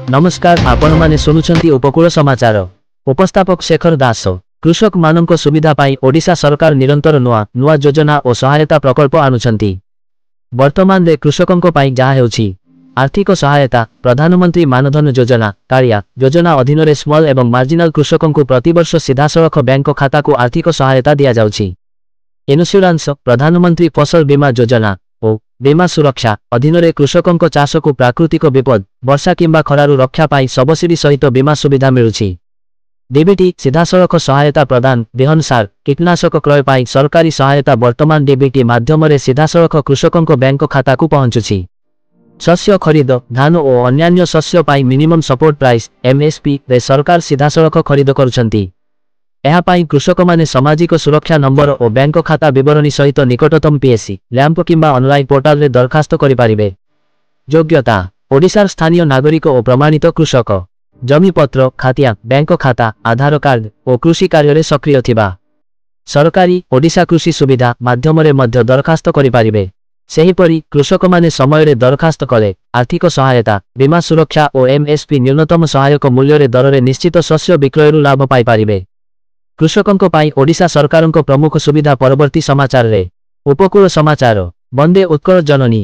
नमस्कार आपण माने सुनुछंती उपकूल समाचार। उपस्थापक शेखर दास। कृषक मानक सुविधा पाई ओडिशा सरकार निरंतर नुआ नुआ योजना और सहायता प्रकल्प आणुछंती। वर्तमान रे कृषकंको पाई जहा हेउछि आर्थिक सहायता प्रधानमंत्री मानधन योजना कालिया योजना अधीन रे स्मॉल एवं मार्जिनल कृषकंको प्रतिवर्ष सीधासळख बैंक खाता को आर्थिक सहायता दिया जाउछि। इन्स्योरेंस प्रधानमंत्री फसल बीमा योजना और बीमा सुरक्षा अधीन रे कृषकंको चाष को प्राकृतिक विपद वर्षा किंबा खरारु रक्षा पाई सबसिडी सहित बीमा सुविधा मिलुछि। डीबीटी सीधासळख सहायता प्रदान बिहन सार कीटनाशक क्रय पाई सरकारी सहायता वर्तमान डीबीटी माध्यम रे सीधासळख कृषकंको बैंक खाता को पहुंचुछि। शस्य खरीद धान और अन्यान्य शस्य पाई मिनिमम सपोर्ट प्राइस एमएसपी रे सरकार सीधासळख खरीद करुछंती। एहा पाई कृषक माने सामाजिक सुरक्षा नंबर और बैंक खाता विवरणी सहित निकटतम पीएससी लैंप किंबा ऑनलाइन पोर्टल रे दरखास्त करि पारिबे। योग्यता ओडिशार स्थानीय नागरिक और प्रमाणित कृषक जमीपत्र खातिया बैंक खाता आधार कार्ड और कृषि कार्य रे सक्रिय थिबा सरकारी ओडिशा कृषि सुविधा माध्यम रे मध्य दरखास्त करि पारिबे। सेहीपरि कृषक माने समय रे दरखास्त करे आर्थिक सहायता बीमा सुरक्षा और एमएसपी न्यूनतम सहायक मूल्य रे दर रे निश्चित शस्य विक्रयरु लाभ पाई पारिबे। कृषकंको पाई ओडिशा सरकारंको प्रमुख सुविधा। परवर्ती समाचार रे उपकूल समाचार। वंदे उत्कल जननी।